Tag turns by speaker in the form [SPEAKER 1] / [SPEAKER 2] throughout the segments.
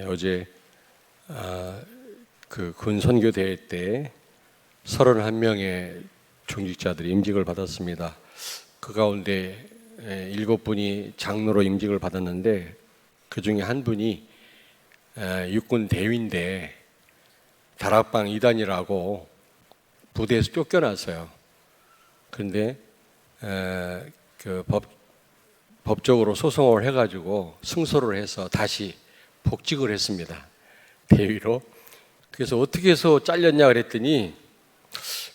[SPEAKER 1] 어제 그 군 선교 대회 때 31명의 중직자들이 임직을 받았습니다. 그 가운데 7분이 장로로 임직을 받았는데 그 중에 한 분이 육군 대위인데 다락방 2단이라고 부대에서 쫓겨났어요. 그런데 그 법적으로 소송을 해가지고 승소를 해서 다시 복직을 했습니다. 대위로. 그래서 어떻게 해서 잘렸냐 그랬더니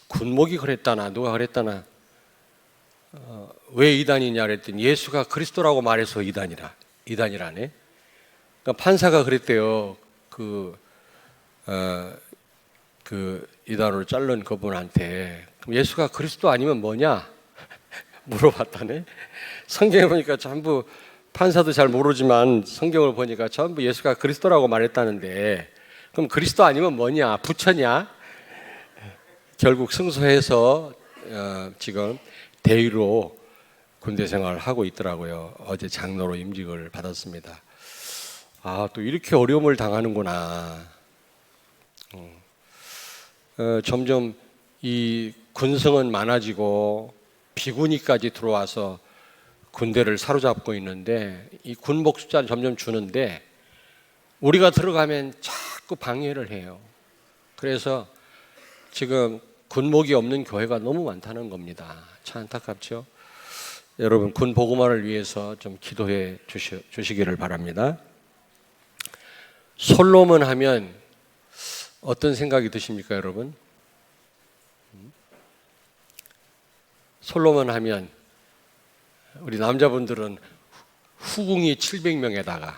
[SPEAKER 1] 군목이 그랬다나 누가 그랬다나 왜 2단이냐 그랬더니 예수가 그리스도라고 말해서 2단이라네. 그러니까 판사가 그랬대요. 그 2단으로 자른 그분한테 그럼 예수가 그리스도 아니면 뭐냐 물어봤다네. 성경에 보니까 전부 판사도 잘 모르지만 성경을 보니까 전부 예수가 그리스도라고 말했다는데 그럼 그리스도 아니면 뭐냐? 부처냐? 결국 승소해서 지금 대위로 군대 생활을 하고 있더라고요. 어제 장로로 임직을 받았습니다. 또 이렇게 어려움을 당하는구나. 점점 이 군성은 많아지고 비군이까지 들어와서 군대를 사로잡고 있는데 이 군복 숫자는 점점 주는데 우리가 들어가면 자꾸 방해를 해요. 그래서 지금 군목이 없는 교회가 너무 많다는 겁니다. 참 안타깝죠. 여러분 군 복음화를 위해서 좀 기도해 주시기를 바랍니다. 솔로몬 하면 어떤 생각이 드십니까, 여러분? 솔로몬 하면 우리 남자분들은 후궁이 700명에다가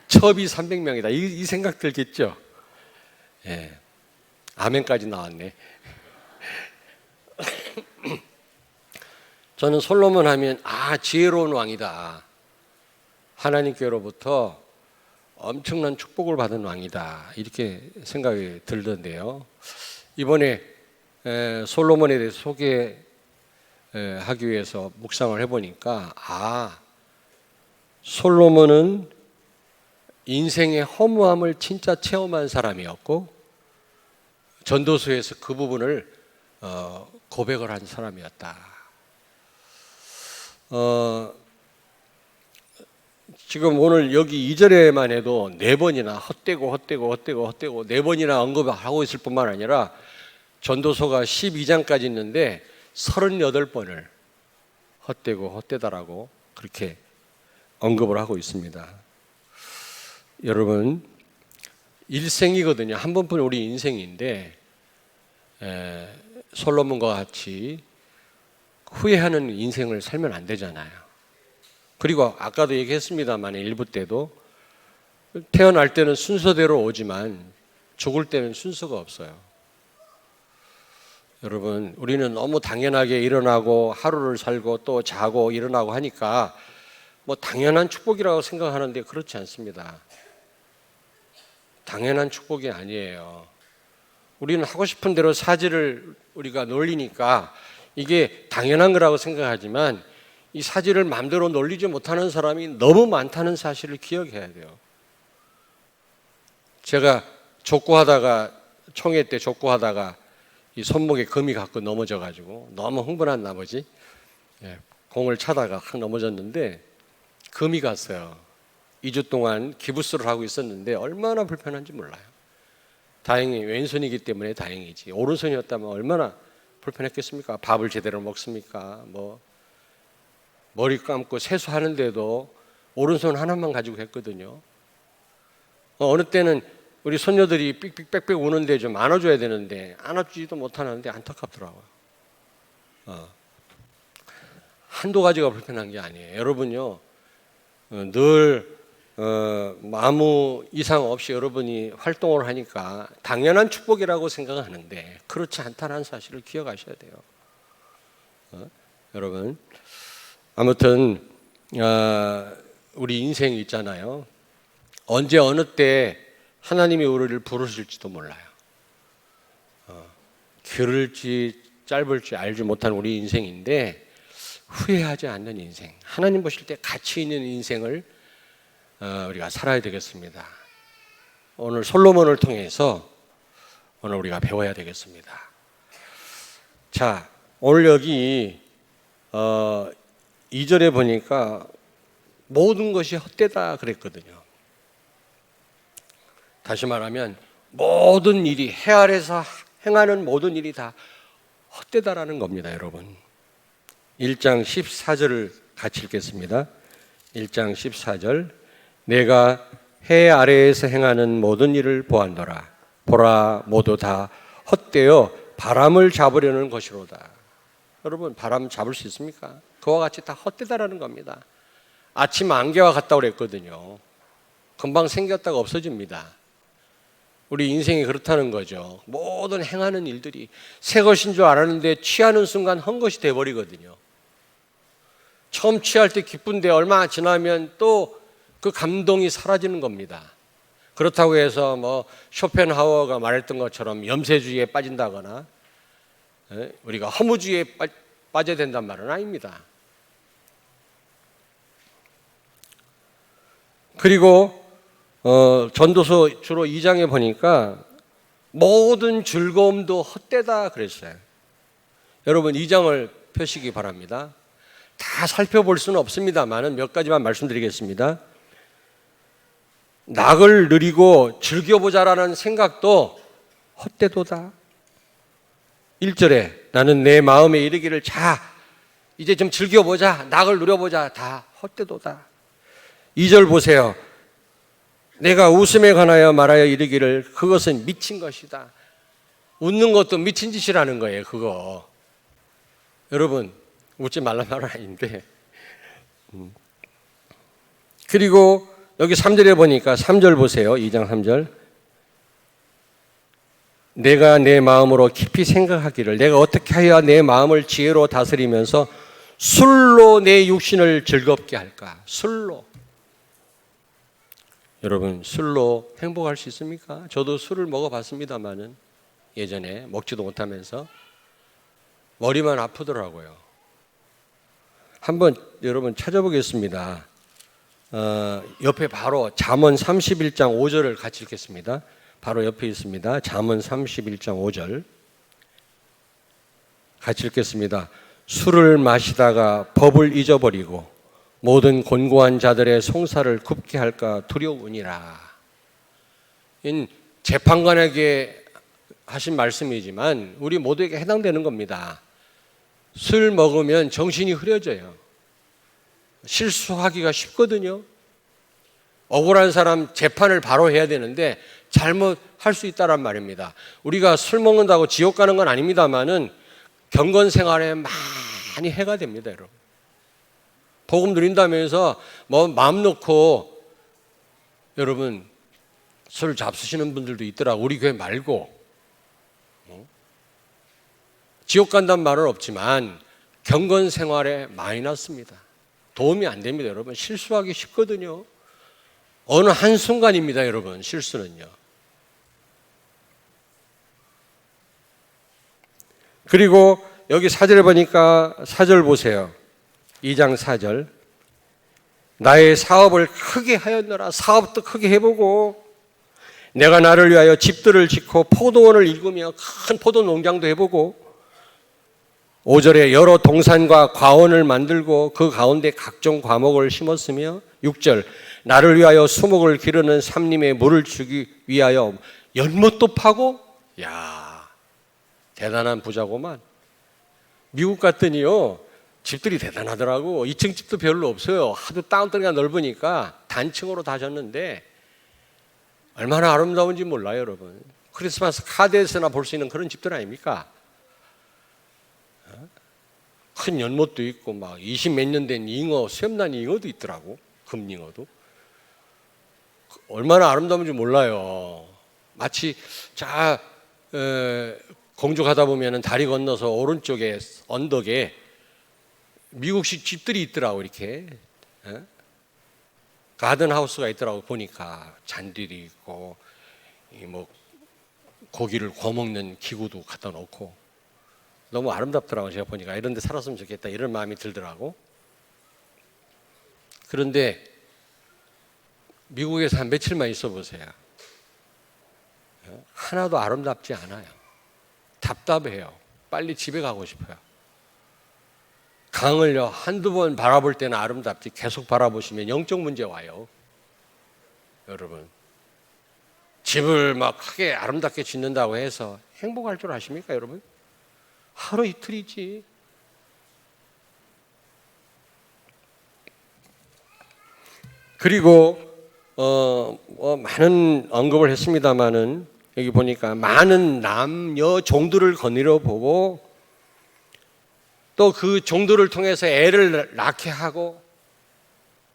[SPEAKER 1] 첩이 300명이다 이 생각 들겠죠? 예. 아멘까지 나왔네. 저는 솔로몬 하면 지혜로운 왕이다. 하나님께로부터 엄청난 축복을 받은 왕이다. 이렇게 생각이 들던데요. 이번에 솔로몬에 대해서 소개하기 위해서 묵상을 해보니까 솔로몬은 인생의 허무함을 진짜 체험한 사람이었고 전도서에서 그 부분을 고백을 한 사람이었다. 지금 오늘 여기 2절에만 해도 4번이나 헛되고 4번이나 언급을 하고 있을 뿐만 아니라 전도서가 12장까지 있는데 38번을 헛되고 헛되다라고 그렇게 언급을 하고 있습니다. 여러분 일생이거든요. 한 번뿐인 우리 인생인데 솔로몬과 같이 후회하는 인생을 살면 안 되잖아요. 그리고 아까도 얘기했습니다만 1부 때도 태어날 때는 순서대로 오지만 죽을 때는 순서가 없어요. 여러분 우리는 너무 당연하게 일어나고 하루를 살고 또 자고 일어나고 하니까 뭐 당연한 축복이라고 생각하는데 그렇지 않습니다. 당연한 축복이 아니에요. 우리는 하고 싶은 대로 사지를 우리가 놀리니까 이게 당연한 거라고 생각하지만 이 사지를 마음대로 놀리지 못하는 사람이 너무 많다는 사실을 기억해야 돼요. 제가 총회 때 족구하다가 이 손목에 금이 갖고 넘어져가지고 너무 흥분한 나머지 공을 차다가 확 넘어졌는데 금이 갔어요. 2주 동안 기부스를 하고 있었는데 얼마나 불편한지 몰라요. 다행히 왼손이기 때문에 다행이지 오른손이었다면 얼마나 불편했겠습니까? 밥을 제대로 먹습니까? 머리 감고 세수하는데도 오른손 하나만 가지고 했거든요. 어느 때는 우리 손녀들이 삑삑빽빽 우는데 좀 안아줘야 되는데 안아주지도 못하는데 안타깝더라고요. 한두 가지가 불편한 게 아니에요. 여러분요 늘 아무 이상 없이 여러분이 활동을 하니까 당연한 축복이라고 생각하는데 그렇지 않다는 사실을 기억하셔야 돼요. 여러분 아무튼 우리 인생이 있잖아요. 언제 어느 때 하나님이 우리를 부르실지도 몰라요. 길을지 짧을지 알지 못한 우리 인생인데 후회하지 않는 인생, 하나님 보실 때 가치 있는 인생을 우리가 살아야 되겠습니다. 오늘 솔로몬을 통해서 오늘 우리가 배워야 되겠습니다. 자, 오늘 여기 2절에 보니까 모든 것이 헛되다 그랬거든요. 다시 말하면 모든 일이, 해 아래서 행하는 모든 일이 다 헛되다라는 겁니다, 여러분. 1장 14절을 같이 읽겠습니다. 1장 14절. 내가 해 아래에서 행하는 모든 일을 보았노라. 보라, 모두 다 헛되어 바람을 잡으려는 것이로다. 여러분, 바람 잡을 수 있습니까? 그와 같이 다 헛되다라는 겁니다. 아침 안개와 같다고 그랬거든요. 금방 생겼다가 없어집니다. 우리 인생이 그렇다는 거죠. 모든 행하는 일들이 새 것인 줄 알았는데 취하는 순간 헛 것이 돼버리거든요. 처음 취할 때 기쁜데 얼마 지나면 또 그 감동이 사라지는 겁니다. 그렇다고 해서 뭐 쇼펜하우어가 말했던 것처럼 염세주의에 빠진다거나 우리가 허무주의에 빠져야 된단 말은 아닙니다. 그리고 전도서 주로 2장에 보니까 모든 즐거움도 헛되다 그랬어요. 여러분 2장을 펴시기 바랍니다. 다 살펴볼 수는 없습니다만 몇 가지만 말씀드리겠습니다. 낙을 누리고 즐겨보자라는 생각도 헛되도다. 1절에 나는 내 마음에 이르기를 자 이제 좀 즐겨보자, 낙을 누려보자, 다 헛되도다. 2절 보세요. 내가 웃음에 관하여 말하여 이르기를 그것은 미친 것이다. 웃는 것도 미친 짓이라는 거예요, 그거. 여러분, 웃지 말란 말은 아닌데. 그리고 여기 3절에 보니까 3절 보세요. 2장 3절. 내가 내 마음으로 깊이 생각하기를 내가 어떻게 하여야 내 마음을 지혜로 다스리면서 술로 내 육신을 즐겁게 할까? 술로. 여러분, 술로 행복할 수 있습니까? 저도 술을 먹어봤습니다만은 예전에 먹지도 못하면서 머리만 아프더라고요. 한번 여러분 찾아보겠습니다. 옆에 바로 잠언 31장 5절을 같이 읽겠습니다. 바로 옆에 있습니다. 잠언 31장 5절 같이 읽겠습니다. 술을 마시다가 법을 잊어버리고 모든 곤고한 자들의 송사를 굽게 할까 두려우니라. 재판관에게 하신 말씀이지만 우리 모두에게 해당되는 겁니다. 술 먹으면 정신이 흐려져요. 실수하기가 쉽거든요. 억울한 사람 재판을 바로 해야 되는데 잘못할 수 있다란 말입니다. 우리가 술 먹는다고 지옥 가는 건 아닙니다만은 경건 생활에 많이 해가 됩니다, 여러분. 복음 누린다면서 뭐 마음 놓고 여러분 술 잡수시는 분들도 있더라고. 우리 교회 말고. 지옥 간다는 말은 없지만 경건 생활에 많이 났습니다. 도움이 안 됩니다, 여러분. 실수하기 쉽거든요. 어느 한순간입니다, 여러분. 실수는요. 그리고 여기 4절에 보니까 4절 보세요. 2장 4절. 나의 사업을 크게 하였노라. 사업도 크게 해보고 내가 나를 위하여 집들을 짓고 포도원을 일구며 큰 포도 농장도 해보고 5절에 여러 동산과 과원을 만들고 그 가운데 각종 과목을 심었으며 6절 나를 위하여 수목을 기르는 삼림에 물을 주기 위하여 연못도 파고 야 대단한 부자고만. 미국 갔더니요 집들이 대단하더라고. 2층 집도 별로 없어요. 하도 땅덩이가 넓으니까 단층으로 다 졌는데 얼마나 아름다운지 몰라요, 여러분. 크리스마스 카드에서나 볼 수 있는 그런 집들 아닙니까? 큰 연못도 있고 막 20몇 년 된 잉어, 수염난 잉어도 있더라고. 금잉어도. 얼마나 아름다운지 몰라요. 마치 공주 가다 보면 다리 건너서 오른쪽에 언덕에 미국식 집들이 있더라고. 이렇게 가든하우스가 있더라고. 보니까 잔디도 있고 뭐 고기를 구워 먹는 기구도 갖다 놓고 너무 아름답더라고. 제가 보니까 이런 데 살았으면 좋겠다 이런 마음이 들더라고. 그런데 미국에서 한 며칠만 있어 보세요. 하나도 아름답지 않아요. 답답해요. 빨리 집에 가고 싶어요. 강을요, 한두 번 바라볼 때는 아름답지 계속 바라보시면 영적 문제 와요. 여러분, 집을 막 크게 아름답게 짓는다고 해서 행복할 줄 아십니까, 여러분? 하루 이틀이지. 그리고 많은 언급을 했습니다마는 여기 보니까 많은 남녀 종들을 거느려 보고 또 그 종들을 통해서 애를 낳게 하고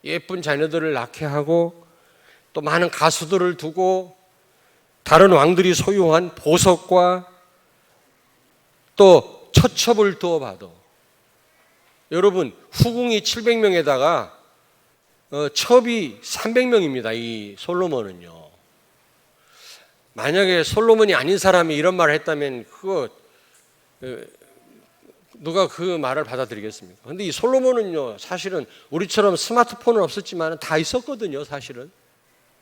[SPEAKER 1] 예쁜 자녀들을 낳게 하고 또 많은 가수들을 두고 다른 왕들이 소유한 보석과 또 처첩을 두어 봐도 여러분 후궁이 700명에다가 첩이 300명입니다. 이 솔로몬은요. 만약에 솔로몬이 아닌 사람이 이런 말을 했다면 그거 누가 그 말을 받아들이겠습니까? 그런데 이 솔로몬은요, 사실은 우리처럼 스마트폰은 없었지만 다 있었거든요. 사실은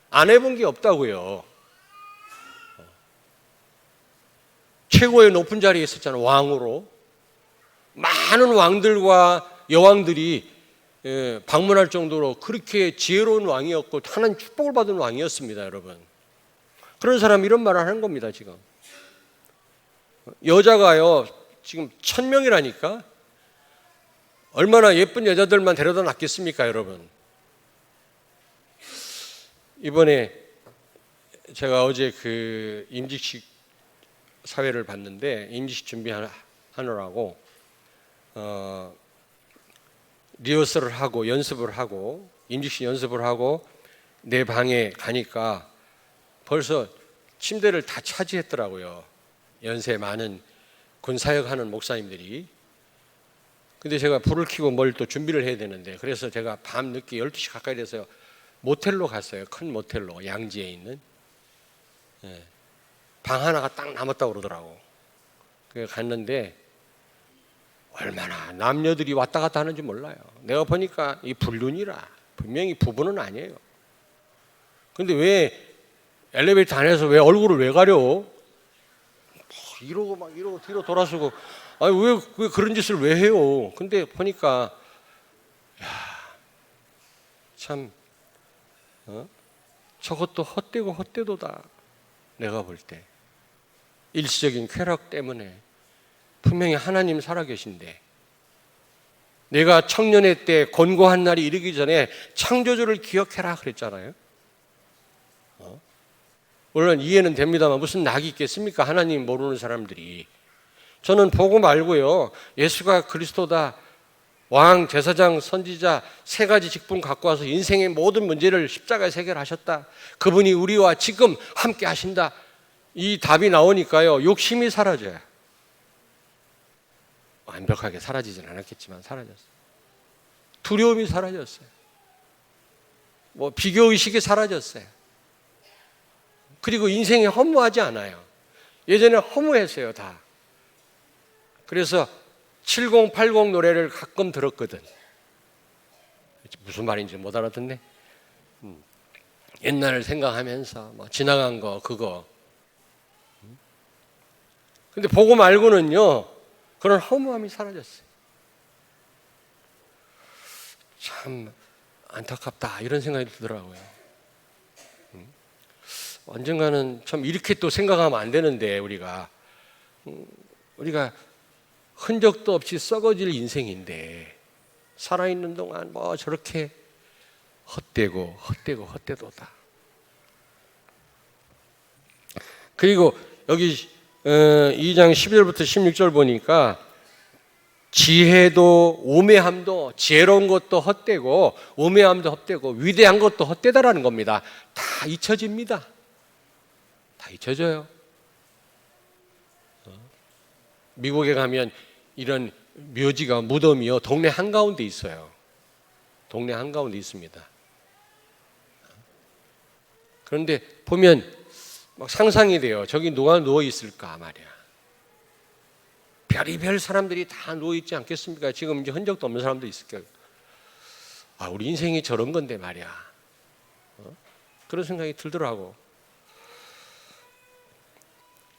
[SPEAKER 1] 안 해본 게 없다고요. 최고의 높은 자리에 있었잖아요. 왕으로 많은 왕들과 여왕들이 방문할 정도로 그렇게 지혜로운 왕이었고 하나님 축복을 받은 왕이었습니다. 여러분, 그런 사람이 이런 말을 하는 겁니다. 지금 여자가요 지금 1000명이라니까 얼마나 예쁜 여자들만 데려다 놨겠습니까, 여러분? 이번에 제가 어제 그 임직식 사회를 봤는데 임직식 준비하느라고 리허설을 하고 연습을 하고 임직식 연습을 하고 내 방에 가니까 벌써 침대를 다 차지했더라고요. 연세 많은 군사역하는 목사님들이. 근데 제가 불을 켜고 뭘 또 준비를 해야 되는데 그래서 제가 밤 늦게 12시 가까이 돼서 모텔로 갔어요. 큰 모텔로 양지에 있는. 방 하나가 딱 남았다고 그러더라고. 그래서 갔는데 얼마나 남녀들이 왔다 갔다 하는지 몰라요. 내가 보니까 이 불륜이라 분명히 부부는 아니에요. 근데 왜 엘리베이터 안에서 왜 얼굴을 왜 가려? 이러고 막 이러고 뒤로 돌아서고 아니 왜 그런 짓을 왜 해요? 근데 보니까 참 저것도 헛되고 헛되도다. 내가 볼 때 일시적인 쾌락 때문에 분명히 하나님 살아계신데 내가 청년의 때 곤고한 날이 이르기 전에 창조주를 기억해라 그랬잖아요. 물론 이해는 됩니다만 무슨 낙이 있겠습니까? 하나님 모르는 사람들이. 저는 보고 말고요. 예수가 그리스도다. 왕, 제사장, 선지자 세 가지 직분 갖고 와서 인생의 모든 문제를 십자가에서 해결하셨다. 그분이 우리와 지금 함께 하신다. 이 답이 나오니까요. 욕심이 사라져요. 완벽하게 사라지진 않았겠지만 사라졌어요. 두려움이 사라졌어요. 비교의식이 사라졌어요. 그리고 인생이 허무하지 않아요. 예전에 허무했어요, 다. 그래서 7080 노래를 가끔 들었거든. 무슨 말인지 못 알아듣네. 옛날을 생각하면서 지나간 거 그거. 근데 보고 말고는요, 그런 허무함이 사라졌어요. 참 안타깝다 이런 생각이 들더라고요. 언젠가는 참 이렇게 또 생각하면 안 되는데 우리가 흔적도 없이 썩어질 인생인데 살아있는 동안 저렇게 헛되도다. 그리고 여기 2장 12절부터 16절 보니까 지혜도 우매함도 지혜로운 것도 헛되고 우매함도 헛되고 위대한 것도 헛되다라는 겁니다. 다 잊혀집니다. 다 잊혀져요. 미국에 가면 이런 묘지가 무덤이요 동네 한가운데 있어요. 동네 한가운데 있습니다. 그런데 보면 막 상상이 돼요. 저기 누가 누워 있을까 말이야. 별의별 사람들이 다 누워 있지 않겠습니까? 지금 이제 흔적도 없는 사람도 있을 거예요. 우리 인생이 저런 건데 말이야. 그런 생각이 들더라고.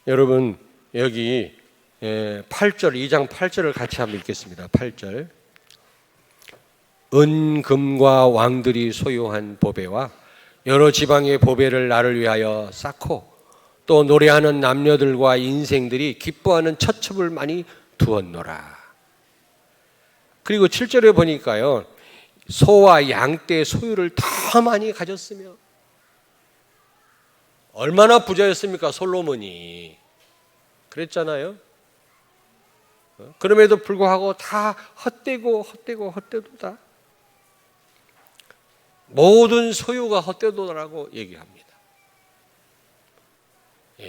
[SPEAKER 1] 여러분 여기 8절 2장 8절을 같이 한번 읽겠습니다. 8절. 은금과 왕들이 소유한 보배와 여러 지방의 보배를 나를 위하여 쌓고 또 노래하는 남녀들과 인생들이 기뻐하는 처첩을 많이 두었노라. 그리고 7절에 보니까요, 소와 양떼 소유를 더 많이 가졌으며, 얼마나 부자였습니까 솔로몬이. 그랬잖아요. 그럼에도 불구하고 다 헛되도다. 모든 소유가 헛되도다라고 얘기합니다.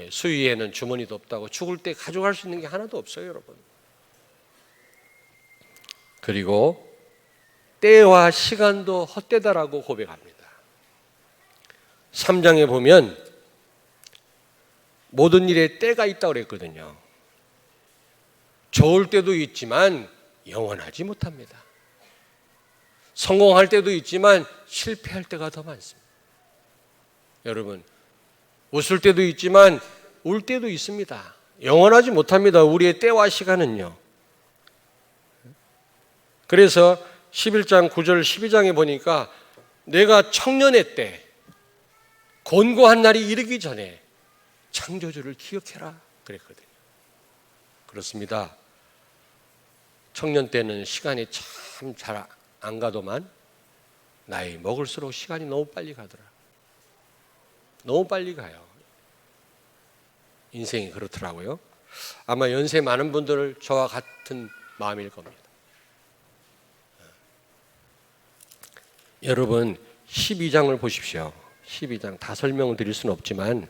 [SPEAKER 1] 수위에는 주머니도 없다고, 죽을 때 가져갈 수 있는 게 하나도 없어요, 여러분. 그리고 때와 시간도 헛되다라고 고백합니다. 3장에 보면 모든 일에 때가 있다고 그랬거든요. 좋을 때도 있지만 영원하지 못합니다. 성공할 때도 있지만 실패할 때가 더 많습니다. 여러분, 웃을 때도 있지만 울 때도 있습니다. 영원하지 못합니다. 우리의 때와 시간은요. 그래서 11장 9절 12장에 보니까 내가 청년의 때 곤고한 날이 이르기 전에 창조주를 기억해라 그랬거든요. 그렇습니다. 청년 때는 시간이 참 잘 안 가도만 나이 먹을수록 시간이 너무 빨리 가더라. 너무 빨리 가요. 인생이 그렇더라고요. 아마 연세 많은 분들 저와 같은 마음일 겁니다. 여러분 12장을 보십시오. 12장 다 설명을 드릴 수는 없지만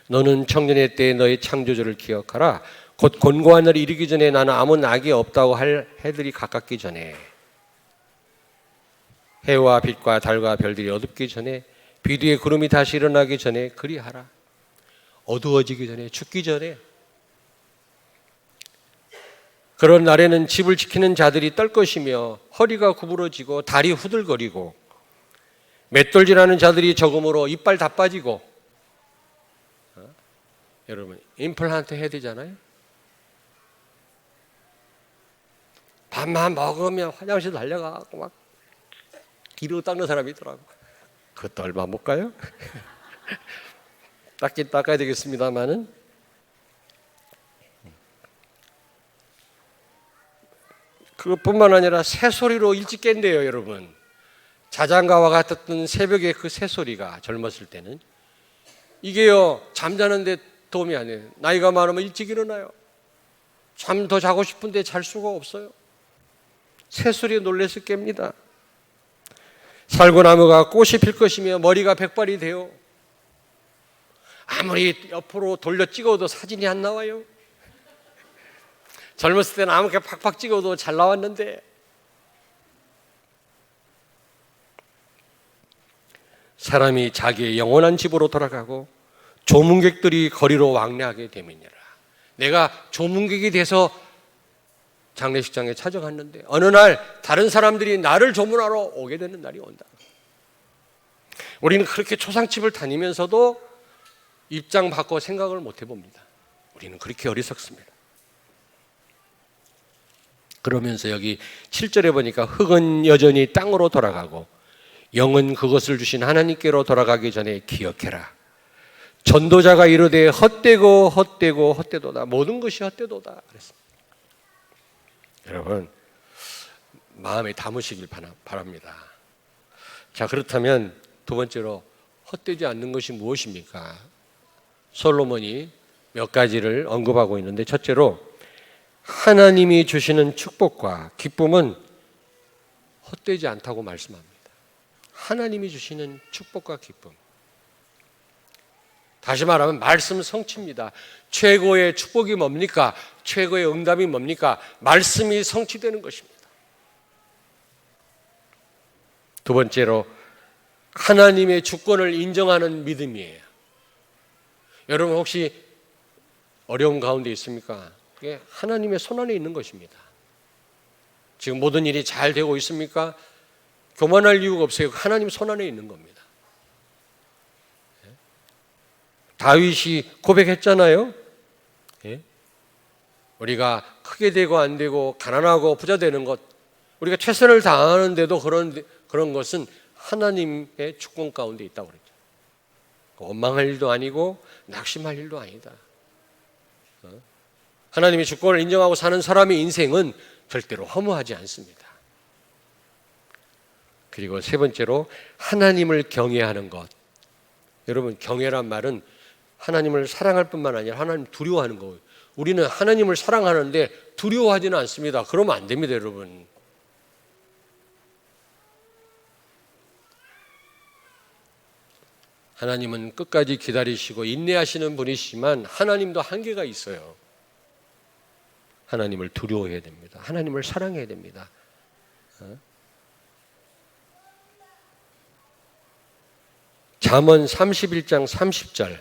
[SPEAKER 1] 너는 청년의 때에 너의 창조주를 기억하라. 곧 곤고한 날이 이르기 전에 나는 아무 낙이 없다고 할 해들이 가깝기 전에 해와 빛과 달과 별들이 어둡기 전에 비 뒤에 구름이 다시 일어나기 전에 그리하라. 어두워지기 전에 죽기 전에. 그런 날에는 집을 지키는 자들이 떨 것이며 허리가 구부러지고 다리 후들거리고 맷돌질하는 자들이 적음으로 이빨 다 빠지고. 여러분 임플란트 해야 되잖아요. 밥만 먹으면 화장실 달려가고 막 기르고 닦는 사람이 있더라고. 그것도 얼마 못 가요? 닦긴 닦아야 되겠습니다만은 그것뿐만 아니라 새소리로 일찍 깬대요, 여러분. 자장가와 같았던 새벽에 그 새소리가 젊었을 때는 이게요 잠자는데 도움이 안 돼요. 나이가 많으면 일찍 일어나요. 잠 더 자고 싶은데 잘 수가 없어요. 새소리에 놀라서 깹니다. 살구나무가 꽃이 필 것이며 머리가 백발이 돼요. 아무리 옆으로 돌려 찍어도 사진이 안 나와요. 젊었을 때는 아무렇게 팍팍 찍어도 잘 나왔는데 사람이 자기의 영원한 집으로 돌아가고 조문객들이 거리로 왕래하게 되면이라. 내가 조문객이 돼서 장례식장에 찾아갔는데 어느 날 다른 사람들이 나를 조문하러 오게 되는 날이 온다. 우리는 그렇게 초상집을 다니면서도 입장 바꿔 생각을 못 해봅니다. 우리는 그렇게 어리석습니다. 그러면서 여기 7절에 보니까 흙은 여전히 땅으로 돌아가고 영은 그것을 주신 하나님께로 돌아가기 전에 기억해라. 전도자가 이르되 헛되고 헛되고 헛되도다. 모든 것이 헛되도다 그랬습니다. 여러분 마음에 담으시길 바랍니다. 자, 그렇다면 두 번째로 헛되지 않는 것이 무엇입니까? 솔로몬이 몇 가지를 언급하고 있는데 첫째로 하나님이 주시는 축복과 기쁨은 헛되지 않다고 말씀합니다. 하나님이 주시는 축복과 기쁨. 다시 말하면 말씀 성취입니다. 최고의 축복이 뭡니까? 최고의 응답이 뭡니까? 말씀이 성취되는 것입니다. 두 번째로 하나님의 주권을 인정하는 믿음이에요. 여러분 혹시 어려움 가운데 있습니까? 그게 하나님의 손안에 있는 것입니다. 지금 모든 일이 잘 되고 있습니까? 교만할 이유가 없어요. 하나님 손안에 있는 겁니다. 다윗이 고백했잖아요. 예? 우리가 크게 되고 안 되고 가난하고 부자 되는 것, 우리가 최선을 다하는데도 그런 것은 하나님의 주권 가운데 있다고 그랬죠. 원망할 일도 아니고 낙심할 일도 아니다. 하나님의 주권을 인정하고 사는 사람의 인생은 절대로 허무하지 않습니다. 그리고 세 번째로 하나님을 경외하는 것. 여러분, 경외란 말은 하나님을 사랑할 뿐만 아니라 하나님 두려워하는 거예요. 우리는 하나님을 사랑하는데 두려워하지는 않습니다. 그러면 안 됩니다, 여러분. 하나님은 끝까지 기다리시고 인내하시는 분이시지만 하나님도 한계가 있어요. 하나님을 두려워해야 됩니다. 하나님을 사랑해야 됩니다. 잠언 31장 30절,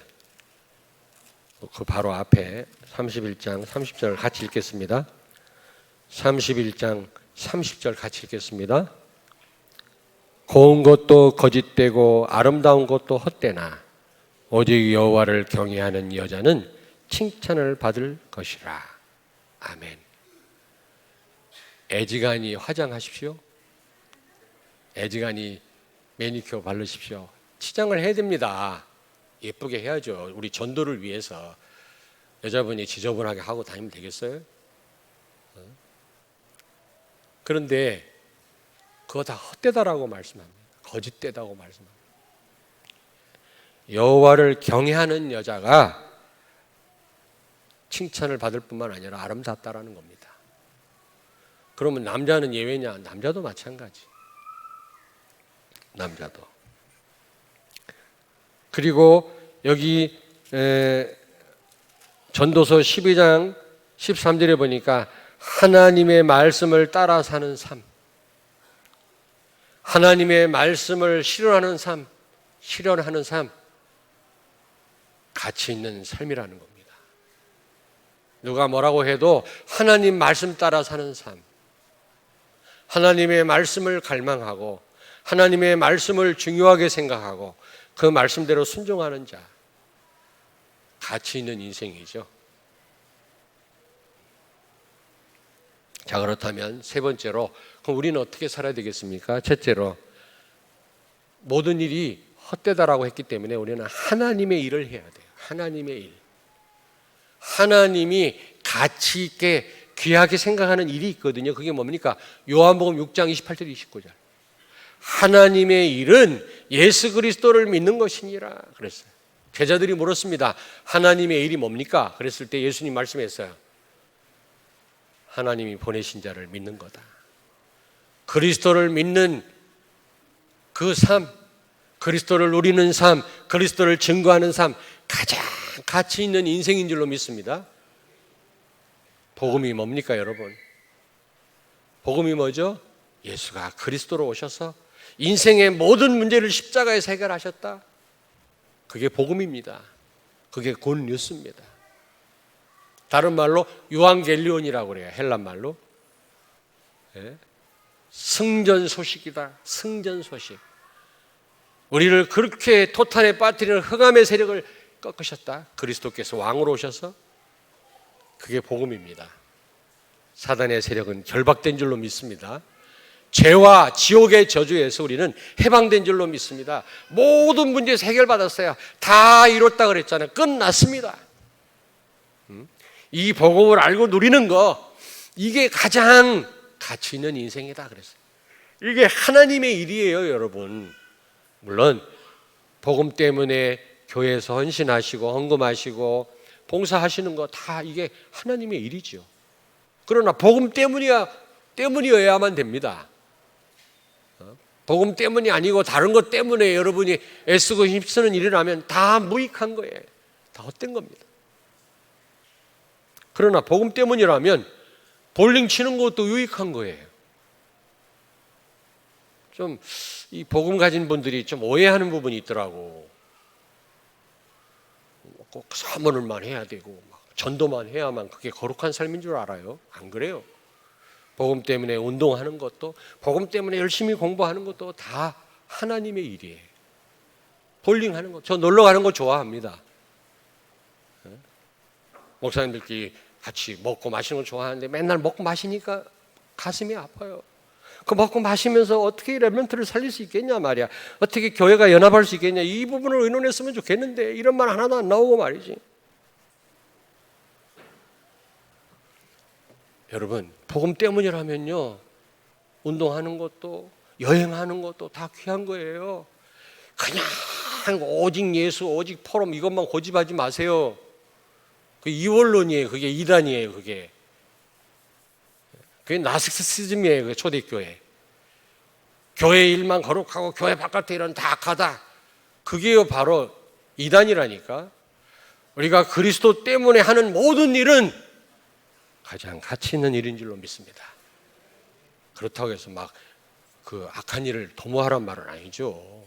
[SPEAKER 1] 그 바로 앞에 31장 30절 같이 읽겠습니다. 31장 30절 같이 읽겠습니다. 고운 것도 거짓되고 아름다운 것도 헛되나 오직 여호와를 경외하는 여자는 칭찬을 받을 것이라. 아멘. 애지간히 화장하십시오. 애지간히 매니큐어 바르십시오. 치장을 해야 됩니다. 예쁘게 해야죠. 우리 전도를 위해서. 여자분이 지저분하게 하고 다니면 되겠어요? 그런데 그거 다 헛되다라고 말씀합니다. 거짓되다고 말씀합니다. 여호와를 경외하는 여자가 칭찬을 받을 뿐만 아니라 아름답다라는 겁니다. 그러면 남자는 예외냐? 남자도 마찬가지. 남자도. 그리고 여기 전도서 12장 13절에 보니까 하나님의 말씀을 따라 사는 삶, 하나님의 말씀을 실현하는 삶, 가치 있는 삶이라는 겁니다. 누가 뭐라고 해도 하나님 말씀 따라 사는 삶, 하나님의 말씀을 갈망하고 하나님의 말씀을 중요하게 생각하고 그 말씀대로 순종하는 자, 가치 있는 인생이죠. 자, 그렇다면 세 번째로, 그럼 우리는 어떻게 살아야 되겠습니까? 첫째로, 모든 일이 헛되다라고 했기 때문에 우리는 하나님의 일을 해야 돼요. 하나님의 일. 하나님이 가치 있게 귀하게 생각하는 일이 있거든요. 그게 뭡니까? 요한복음 6장 28절 29절. 하나님의 일은 예수 그리스도를 믿는 것이니라 그랬어요. 제자들이 물었습니다. 하나님의 일이 뭡니까? 그랬을 때 예수님 말씀했어요. 하나님이 보내신 자를 믿는 거다. 그리스도를 믿는 그 삶, 그리스도를 누리는 삶, 그리스도를 증거하는 삶, 가장 가치 있는 인생인 줄로 믿습니다. 복음이 뭡니까, 여러분? 복음이 뭐죠? 예수가 그리스도로 오셔서 인생의 모든 문제를 십자가에서 해결하셨다. 그게 복음입니다. 그게 굿뉴스입니다. 다른 말로 유앙겔리온이라고 그래요. 헬란 말로. 예? 승전 소식이다. 승전 소식. 우리를 그렇게 토탄에 빠뜨리는 흑암의 세력을 꺾으셨다. 그리스도께서 왕으로 오셔서. 그게 복음입니다. 사단의 세력은 결박된 줄로 믿습니다. 죄와 지옥의 저주에서 우리는 해방된 줄로 믿습니다. 모든 문제에서 해결받았어요. 다 이뤘다 그랬잖아요. 끝났습니다. 이 복음을 알고 누리는 거, 이게 가장 가치 있는 인생이다 그랬어요. 이게 하나님의 일이에요, 여러분. 물론 복음 때문에 교회에서 헌신하시고 헌금하시고 봉사하시는 거 다 이게 하나님의 일이죠. 그러나 복음 때문이어야만 됩니다. 복음 때문이 아니고 다른 것 때문에 여러분이 애쓰고 힘쓰는 일이라면 다 무익한 거예요. 다 헛된 겁니다. 그러나 복음 때문이라면 볼링 치는 것도 유익한 거예요. 좀 이 복음 가진 분들이 좀 오해하는 부분이 있더라고. 꼭 사모를만 해야 되고 전도만 해야만 그게 거룩한 삶인 줄 알아요? 안 그래요. 복음 때문에 운동하는 것도, 복음 때문에 열심히 공부하는 것도 다 하나님의 일이에요. 볼링하는 거, 저 놀러 가는 거 좋아합니다. 목사님들끼리 같이 먹고 마시는 걸 좋아하는데 맨날 먹고 마시니까 가슴이 아파요. 그 먹고 마시면서 어떻게 렘넌트를 살릴 수 있겠냐 말이야. 어떻게 교회가 연합할 수 있겠냐. 이 부분을 의논했으면 좋겠는데 이런 말 하나도 안 나오고 말이지. 여러분, 복음 때문이라면요, 운동하는 것도 여행하는 것도 다 귀한 거예요. 그냥 오직 예수, 오직 포럼 이것만 고집하지 마세요. 그 이원론이에요. 그게 이단이에요. 그게 나스시즘이에요. 그 초대교회. 교회 일만 거룩하고 교회 바깥의 일은 다 악하다. 그게요 바로 이단이라니까. 우리가 그리스도 때문에 하는 모든 일은 가장 가치 있는 일인 줄로 믿습니다. 그렇다고 해서 막 그 악한 일을 도모하란 말은 아니죠.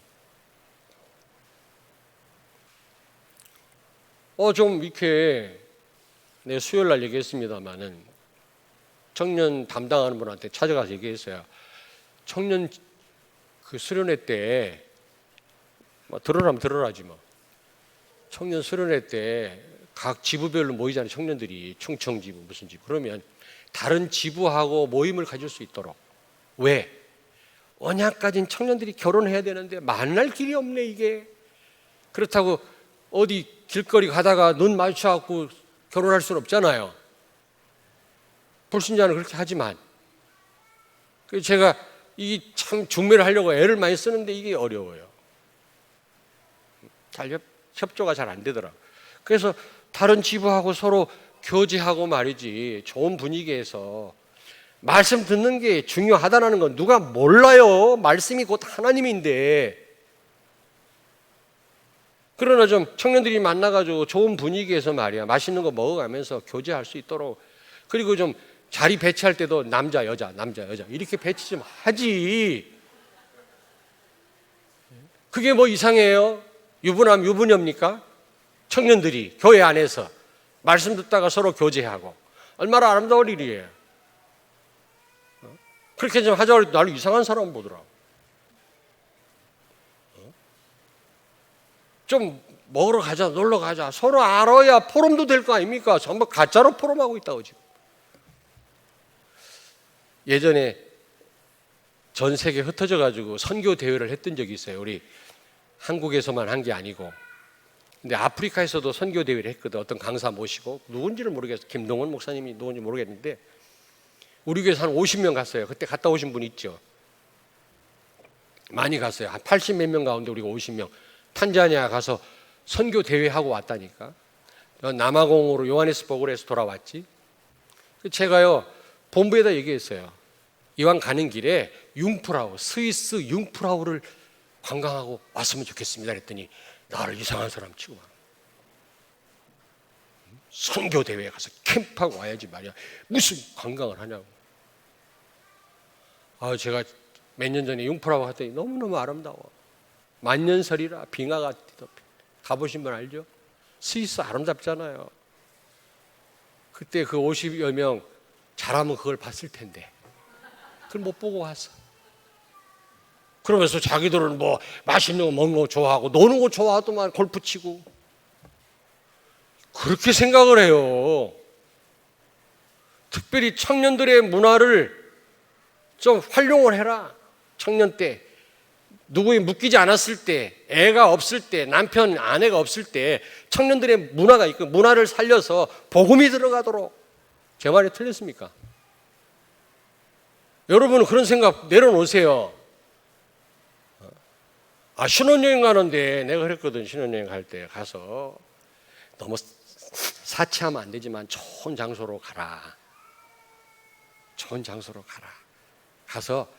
[SPEAKER 1] 좀 이렇게 내 수요일 날 얘기했습니다만은 청년 담당하는 분한테 찾아가서 얘기했어요. 청년 그 수련회 때 들으라면 들으라지 뭐. 청년 수련회 때 각 지부별로 모이잖아요. 청년들이 충청 지부 무슨 지부. 그러면 다른 지부하고 모임을 가질 수 있도록. 왜? 언약 가진 청년들이 결혼해야 되는데 만날 길이 없네 이게. 그렇다고 어디 길거리 가다가 눈 마주쳐갖고 결혼할 수는 없잖아요. 불신자는 그렇게 하지만. 그래서 제가 이 참 중매를 하려고 애를 많이 쓰는데 이게 어려워요. 협조가 잘 안 되더라고요. 그래서 다른 지부하고 서로 교제하고 말이지, 좋은 분위기에서 말씀 듣는 게 중요하다는 건 누가 몰라요. 말씀이 곧 하나님인데. 그러나 좀 청년들이 만나가지고 좋은 분위기에서 말이야, 맛있는 거 먹어가면서 교제할 수 있도록, 그리고 좀 자리 배치할 때도 남자 여자 이렇게 배치 좀 하지. 그게 뭐 이상해요? 유부남 유부녀입니까? 청년들이 교회 안에서 말씀 듣다가 서로 교제하고 얼마나 아름다운 일이에요. 그렇게 좀 하자고 해도 나를 이상한 사람 보더라고. 좀 먹으러 가자, 놀러 가자. 서로 알아야 포럼도 될 거 아닙니까? 전부 가짜로 포럼하고 있다고 지금. 예전에 전 세계에 흩어져 가지고 선교 대회를 했던 적이 있어요. 우리 한국에서만 한 게 아니고. 근데 아프리카에서도 선교 대회를 했거든. 어떤 강사 모시고, 누군지를 모르겠어. 김동원 목사님이 누군지 모르겠는데 우리 교회에서 한 50명 갔어요. 그때 갔다 오신 분 있죠. 많이 갔어요. 한 80 몇 명 가운데 우리가 50명. 탄자니아 가서 선교 대회 하고 왔다니까. 남아공으로 요하네스버그로 해서 돌아왔지. 제가요 본부에다 얘기했어요. 이왕 가는 길에 융프라우, 스위스 융프라우를 관광하고 왔으면 좋겠습니다. 그랬더니 나를 이상한 사람 치고 선교 대회에 가서 캠프하고 와야지 말이야. 무슨 관광을 하냐고. 제가 몇 년 전에 융프라우 갔더니 너무너무 아름다워. 만년설이라 빙하가 뒤덮여. 가보신 분 알죠? 스위스 아름답잖아요. 그때 그 50여 명 잘하면 그걸 봤을 텐데 그걸 못 보고 왔어. 그러면서 자기들은 뭐 맛있는 거 먹는 거 좋아하고 노는 거 좋아하더만 골프 치고 그렇게 생각을 해요. 특별히 청년들의 문화를 좀 활용을 해라. 청년 때 누구에 묶이지 않았을 때, 애가 없을 때, 남편, 아내가 없을 때 청년들의 문화가 있고 문화를 살려서 복음이 들어가도록. 제 말이 틀렸습니까? 여러분은 그런 생각 내려놓으세요. 신혼여행 가는데 내가 그랬거든. 신혼여행 갈 때 가서 너무 사치하면 안 되지만 좋은 장소로 가라. 좋은 장소로 가라. 가서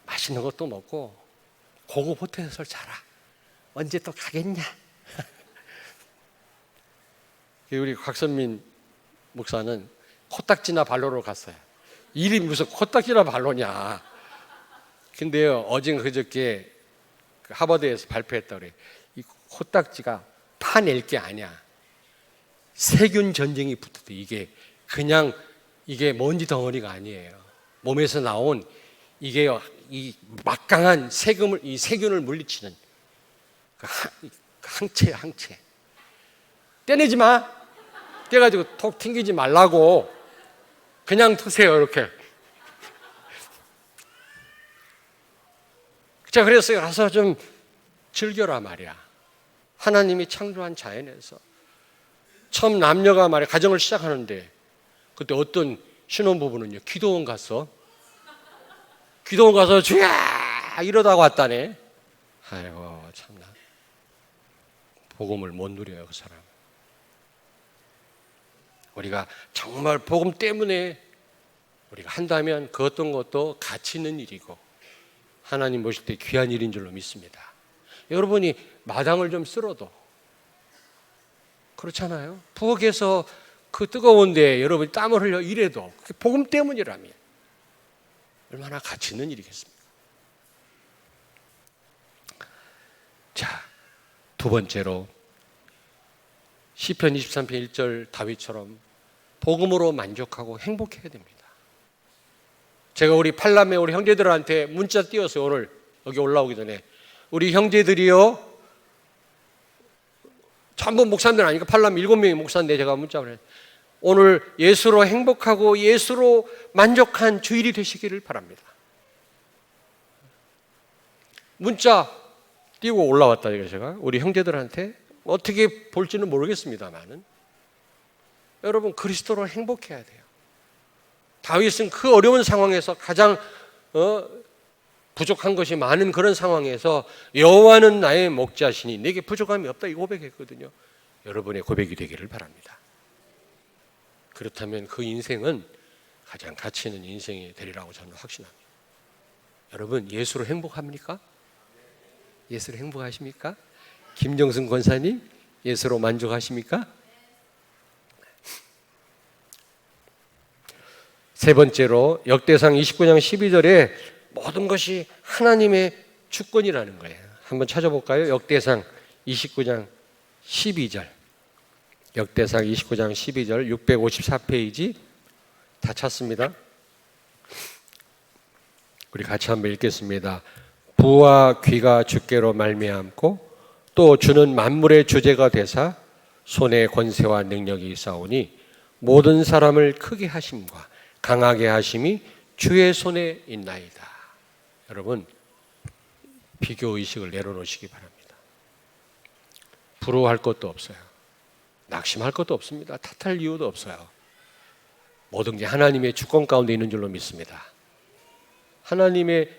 [SPEAKER 1] 맛있는 것도 먹고 고급 호텔에서 자라. 언제 또 가겠냐? 우리 곽선민 목사는 코딱지나 발로로 갔어요. 일이 무슨 코딱지나 발로냐? 근데요, 어젠 그저께 하버드에서 발표했다 그래. 이 코딱지가 파낼 게 아니야. 세균 전쟁이 붙었대. 이게 그냥 이게 먼지 덩어리가 아니에요. 몸에서 나온 이게요, 이 막강한 이 세균을 물리치는 항체. 떼내지 마. 그래가지고 톡 튕기지 말라고 그냥 트세요, 이렇게. 자, 그래서 가서 좀 즐겨라 말이야. 하나님이 창조한 자연에서 처음 남녀가 말이야 가정을 시작하는데 그때 어떤 신혼부부는요 기도원 가서 주야 이러다가 왔다네. 아이고 참나 복음을 못 누려요 그 사람. 우리가 정말 복음 때문에 우리가 한다면 그 어떤 것도 가치 있는 일이고 하나님 보실 때 귀한 일인 줄로 믿습니다. 여러분이 마당을 좀 쓸어도 그렇잖아요. 부엌에서 그 뜨거운데 여러분이 땀을 흘려 일해도 그게 복음 때문이라면 얼마나 가치 있는 일이겠습니까? 자, 두 번째로 시편 23편 1절 다윗처럼 복음으로 만족하고 행복해야 됩니다. 제가 우리 팔남매 우리 형제들한테 문자 띄웠어요. 오늘 여기 올라오기 전에 우리 형제들이요 전부 목사님들 아니까 팔남매 7명이 목사인데 제가 문자 보냈어요. 오늘 예수로 행복하고 예수로 만족한 주일이 되시기를 바랍니다. 문자 띄우고 올라왔다 이거 제가 우리 형제들한테 어떻게 볼지는 모르겠습니다만은 여러분 그리스도로 행복해야 돼요. 다윗은 그 어려운 상황에서 가장 부족한 것이 많은 그런 상황에서 여호와는 나의 목자시니 내게 부족함이 없다 이 고백했거든요. 여러분의 고백이 되기를 바랍니다. 그렇다면 그 인생은 가장 가치 있는 인생이 되리라고 저는 확신합니다. 여러분 예수로 행복합니까? 예수로 행복하십니까? 김정승 권사님 예수로 만족하십니까? 세 번째로 역대상 29장 12절에 모든 것이 하나님의 주권이라는 거예요. 한번 찾아볼까요? 역대상 29장 12절. 역대상 29장 12절 654페이지 다 찾습니다. 우리 같이 한번 읽겠습니다. 부와 귀가 주께로 말미암고 또 주는 만물의 주제가 되사 손에 권세와 능력이 있사오니 모든 사람을 크게 하심과 강하게 하심이 주의 손에 있나이다. 여러분 비교의식을 내려놓으시기 바랍니다. 부러워할 것도 없어요. 낙심할 것도 없습니다. 탓할 이유도 없어요. 모든 게 하나님의 주권 가운데 있는 줄로 믿습니다. 하나님의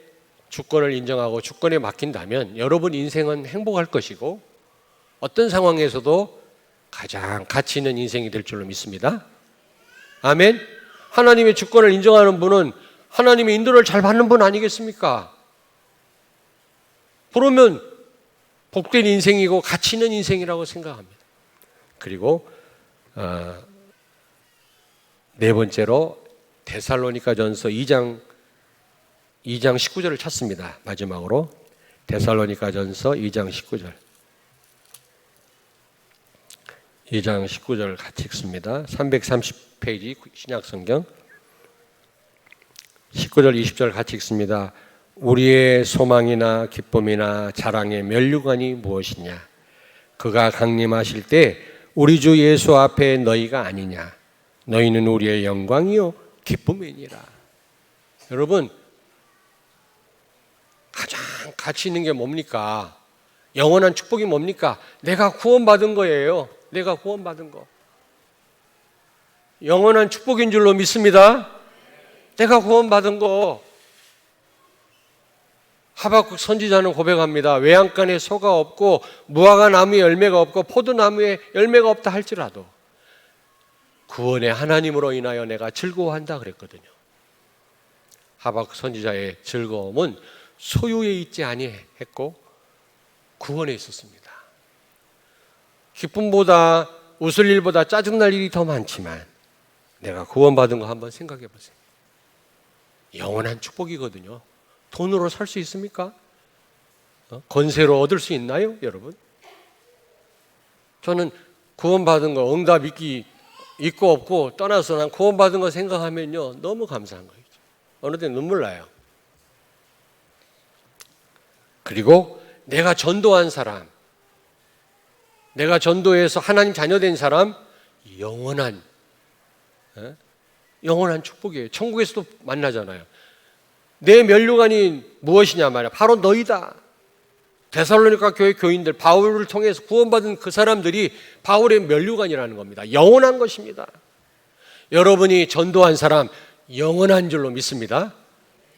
[SPEAKER 1] 주권을 인정하고 주권에 맡긴다면 여러분 인생은 행복할 것이고 어떤 상황에서도 가장 가치 있는 인생이 될 줄로 믿습니다. 아멘. 하나님의 주권을 인정하는 분은 하나님의 인도를 잘 받는 분 아니겠습니까? 그러면 복된 인생이고 가치 있는 인생이라고 생각합니다. 그리고 네 번째로 데살로니가전서 2장 19절을 찾습니다. 마지막으로 데살로니가전서 2장 19절. 2장 19절 같이 읽습니다. 330페이지 신약성경 19절 20절 같이 읽습니다. 우리의 소망이나 기쁨이나 자랑의 면류관이 무엇이냐? 그가 강림하실 때 우리 주 예수 앞에 너희가 아니냐? 너희는 우리의 영광이요 기쁨이니라. 여러분 가장 가치 있는 게 뭡니까? 영원한 축복이 뭡니까? 내가 구원받은 거예요. 내가 구원받은 거. 영원한 축복인 줄로 믿습니다. 내가 구원받은 거. 하박국 선지자는 고백합니다. 외양간에 소가 없고 무화과 나무에 열매가 없고 포도나무에 열매가 없다 할지라도 구원의 하나님으로 인하여 내가 즐거워한다 그랬거든요. 하박국 선지자의 즐거움은 소유에 있지 아니했고 구원에 있었습니다. 기쁨보다 웃을 일보다 짜증날 일이 더 많지만 내가 구원받은 거 한번 생각해 보세요. 영원한 축복이거든요. 돈으로 살 수 있습니까? 권세로 얻을 수 있나요, 여러분? 저는 구원받은 거 응답 있고 없고 떠나서 난 구원받은 거 생각하면요 너무 감사한 거죠. 어느 때 눈물 나요. 그리고 내가 전도한 사람, 내가 전도해서 하나님 자녀된 사람 영원한 영원한 축복이에요. 천국에서도 만나잖아요. 내 면류관이 무엇이냐 말이야. 바로 너희다. 데살로니가 교회 교인들, 바울을 통해서 구원받은 그 사람들이 바울의 면류관이라는 겁니다. 영원한 것입니다. 여러분이 전도한 사람 영원한 줄로 믿습니다.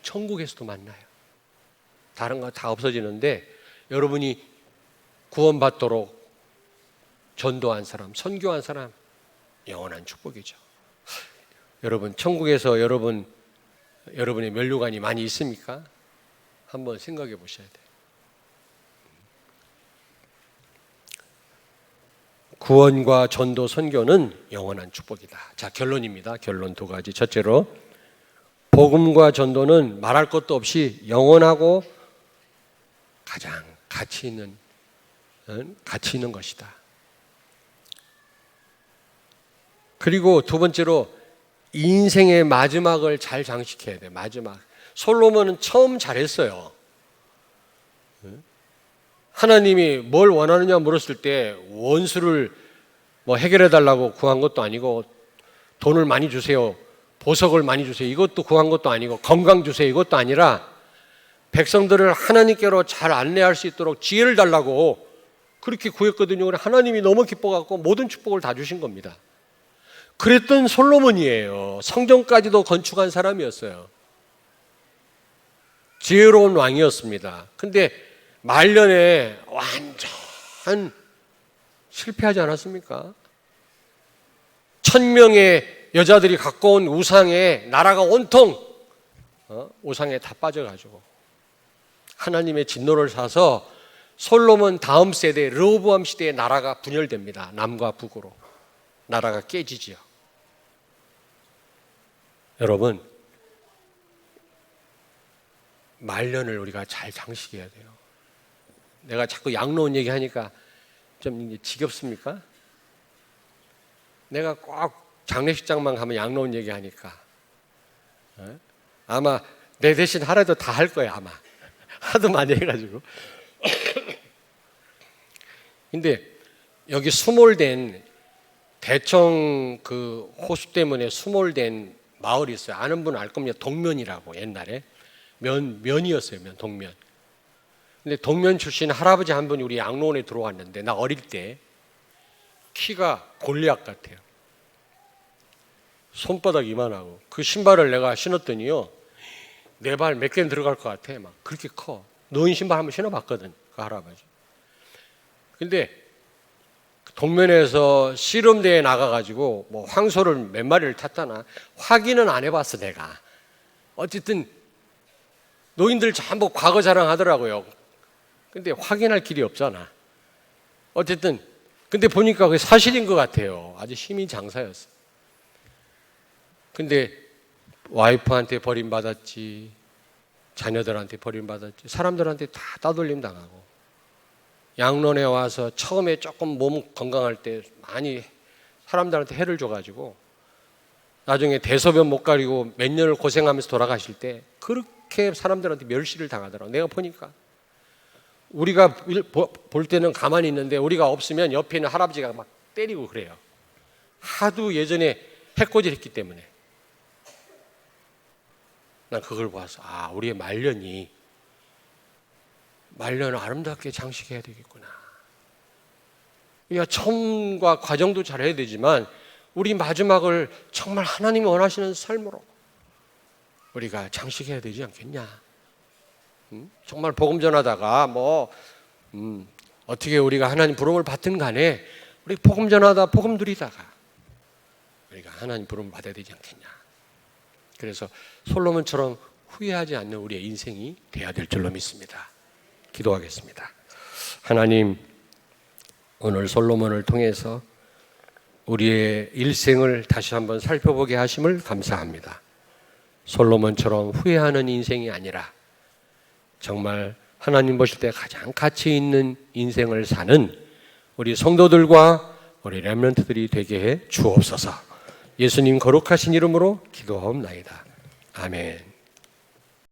[SPEAKER 1] 천국에서도 만나요. 다른 거 다 없어지는데 여러분이 구원받도록 전도한 사람, 선교한 사람 영원한 축복이죠. 여러분, 천국에서 여러분의 면류관이 많이 있습니까? 한번 생각해 보셔야 돼요. 구원과 전도, 선교는 영원한 축복이다. 자, 결론입니다. 결론 두 가지. 첫째로, 복음과 전도는 말할 것도 없이 영원하고 가장 가치 있는 것이다. 그리고 두 번째로, 인생의 마지막을 잘 장식해야 돼. 마지막. 솔로몬은 처음 잘했어요. 하나님이 뭘 원하느냐 물었을 때 원수를 해결해 달라고 구한 것도 아니고, 돈을 많이 주세요, 보석을 많이 주세요, 이것도 구한 것도 아니고, 건강 주세요, 이것도 아니라 백성들을 하나님께로 잘 안내할 수 있도록 지혜를 달라고 그렇게 구했거든요. 하나님이 너무 기뻐갖고 모든 축복을 다 주신 겁니다. 그랬던 솔로몬이에요. 성전까지도 건축한 사람이었어요. 지혜로운 왕이었습니다. 근데 말년에 완전 실패하지 않았습니까? 1000명의 여자들이 갖고 온 우상에 나라가 온통 우상에 다 빠져가지고 하나님의 진노를 사서 솔로몬 다음 세대 르호보암 시대의 나라가 분열됩니다. 남과 북으로 나라가 깨지지요. 여러분, 말년을 우리가 잘 장식해야 돼요. 내가 자꾸 양로원 얘기하니까 좀 지겹습니까? 내가 꼭 장례식장만 가면 양로원 얘기하니까 아마 내 대신 하라도 다 할 거야. 아마 하도 많이 해가지고. 근데 여기 수몰된 대청 그 호수 때문에 수몰된 마을이 있어요. 아는 분은 알 겁니다. 동면이라고. 옛날에 면이었어요. 동면. 근데 동면 출신 할아버지 한 분이 우리 양로원에 들어왔는데, 나 어릴 때 키가 골리앗 같아요. 손바닥 이만하고. 그 신발을 내가 신었더니요, 내 발 몇 개는 들어갈 것 같아. 막 그렇게 커. 노인 신발 한번 신어봤거든, 그 할아버지. 근데 동면에서 씨름대에 나가가지고 황소를 몇 마리를 탔다나 확인은 안 해봤어 내가. 어쨌든 노인들 전부 과거 자랑하더라고요. 근데 확인할 길이 없잖아. 어쨌든 근데 보니까 그게 사실인 것 같아요. 아주 힘이 장사였어. 근데 와이프한테 버림받았지, 자녀들한테 버림받았지, 사람들한테 다 따돌림 당하고, 양론에 와서 처음에 조금 몸 건강할 때 많이 사람들한테 해를 줘가지고 나중에 대소변 못 가리고 몇 년을 고생하면서 돌아가실 때 그렇게 사람들한테 멸시를 당하더라고요. 내가 보니까 우리가 볼 때는 가만히 있는데 우리가 없으면 옆에 있는 할아버지가 막 때리고 그래요. 하도 예전에 해코지를 했기 때문에. 난 그걸 봐서 우리의 말년을 아름답게 장식해야 되겠구나. 우리가 처음과 과정도 잘해야 되지만 우리 마지막을 정말 하나님이 원하시는 삶으로 우리가 장식해야 되지 않겠냐. 정말 복음 전하다가 어떻게 우리가 하나님 부름을 받든 간에 우리 복음 전하다 복음 누리다가 우리가 하나님 부름을 받아야 되지 않겠냐. 그래서 솔로몬처럼 후회하지 않는 우리의 인생이 돼야 될 줄로 믿습니다. 기도하겠습니다. 하나님, 오늘 솔로몬을 통해서 우리의 일생을 다시 한번 살펴보게 하심을 감사합니다. 솔로몬처럼 후회하는 인생이 아니라 정말 하나님 보실 때 가장 가치 있는 인생을 사는 우리 성도들과 우리 렘넌트들이 되게 해 주옵소서. 예수님 거룩하신 이름으로 기도하옵나이다. 아멘.